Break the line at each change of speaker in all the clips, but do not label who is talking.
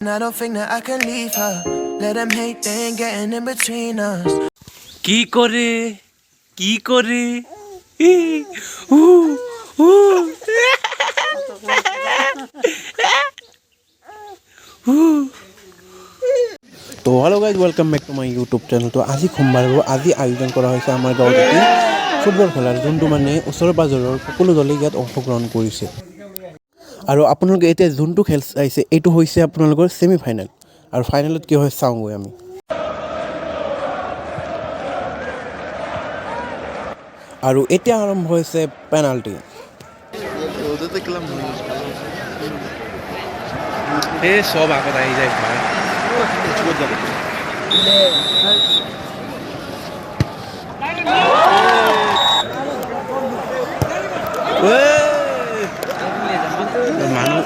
I don't think that I can leave her. Let them hate, they ain't getting in between us.
কি করে কি করে উ উ
তো hello' guys welcome back to my YouTube channel. তো আজি সোমবাৰ আৰু আজি আয়োজন কৰা হৈছে আমাৰ গাঁৱত এটি ফুটবল খেলাৰ, যোনটো মানে ওচৰৰ পাজৰৰ সকলো দলে ইয়াত অংশগ্ৰহণ কৰিছে। আৰু আপোনালোকে এতিয়া যোনটো খেল চাইছে এইটো হৈছে আপোনালোকৰ ছেমি ফাইনেল, আৰু ফাইনেলত কি হয় চাওঁগৈ আমি। আৰু এতিয়া আৰম্ভ হৈছে পেনাল্টি।
এই সব আগত আহি যায় ভাই মানুহ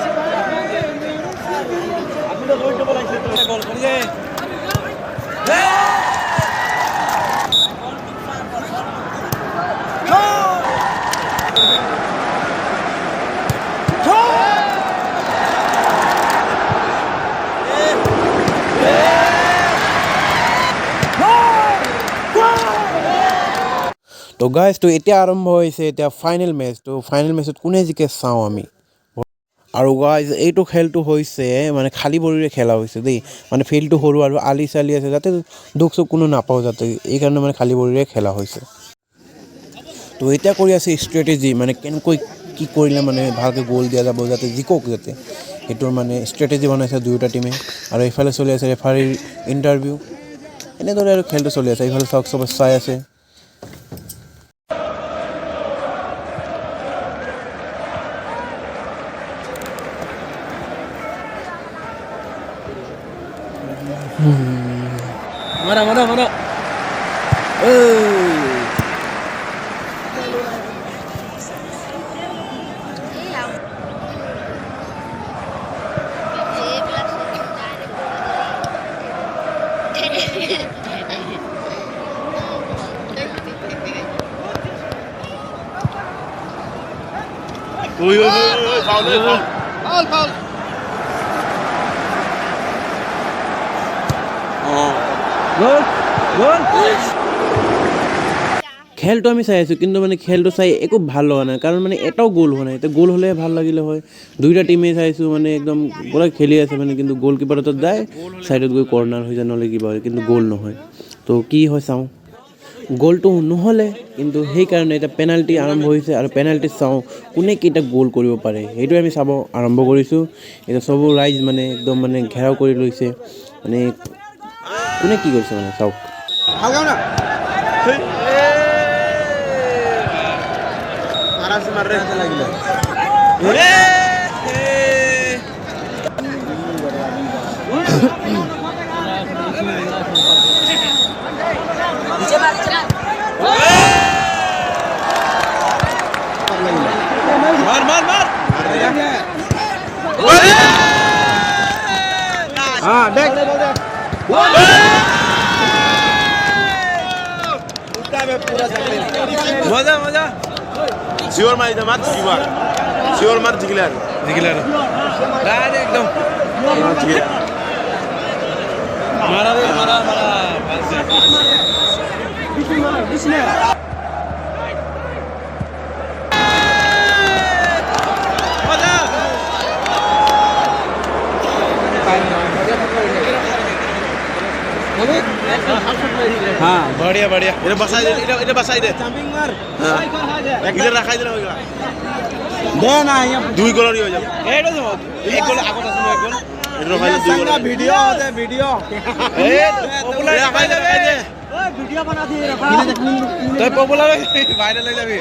তো গাইজ, তো এতিয়া আৰম্ভ হৈছে এতিয়া ফাইনেল মেচ। তো ফাইনেল মেচত কোনে জিকে চাওঁ আমি। আৰু গাইজ এইটো খেলটো হৈছে মানে খালী ভৰিৰে খেলা হৈছে দেই, মানে ফিল্ডটো সৰু আৰু আলি চালি আছে, যাতে দুখ চুখ কোনো নাপাওঁ যাতে, এইকাৰণে মানে খালী ভৰিৰে খেলা হৈছে। তো এতিয়া কৰি আছে ষ্ট্ৰেটেজি, মানে কেনেকৈ কি কৰিলে মানে ভালকৈ গ'ল দিয়া যাব, যাতে জিকক, যাতে সেইটোৰ মানে ষ্ট্ৰেটেজি বনাইছে দুয়োটা টিমে। আৰু এইফালে চলি আছে ৰেফাৰীৰ ইণ্টাৰভিউ, এনেদৰে আৰু খেলটো চলি আছে। এইফালে চাওক চবে চাই আছে।
মারা মারা মারা
খেলটো আমি চাই আছোঁ, কিন্তু মানে খেলটো চাই একো ভাল লগা নাই, কাৰণ মানে এটাও গ'ল হোৱা নাই। এতিয়া গ'ল হ'লে ভাল লাগিলে হয়। দুইটা টিমে চাইছোঁ মানে একদম পুৰা খেলি আছে মানে, কিন্তু গ'ল কিপাৰ তাত যায়, ছাইডত গৈ কৰ্নাৰ হৈ যায় নহ'লে কিবা হয়, কিন্তু গ'ল নহয়। তো কি হয় চাওঁ, গ'লটো নহ'লে, কিন্তু সেইকাৰণে এতিয়া পেনাল্টি আৰম্ভ হৈছে। আৰু পেনাল্টিত চাওঁ কোনে কেইটা গ'ল কৰিব পাৰে, সেইটোৱে আমি চাব আৰম্ভ কৰিছোঁ। এতিয়া চব ৰাইজ মানে একদম মানে ঘেৰাও কৰি লৈছে, মানে কোনে কি কৰিছে মানে চাওক।
মজা মজা
শিওর মারি মার জিগিবার শিওর মার জিগিলার
জিগিলার রাইট একদম মারা রে মারা মারা
हाँ बढ़िया बढ़िया इधर बसाई दे इधर बसाई दे जंपिंग मार हां इधर रखाई दे ना होगा दे ना ये दुई गोल हो जाए एडो एक गोल आगत আছে এক গোল এর রখাই দে দুই গোল ভিডিও দে ভিডিও এ পপুলার রখাই দে ওই ভিডিও বানা দিয়ে রখা তো পপুলার ভাইরাল হয়ে যাবে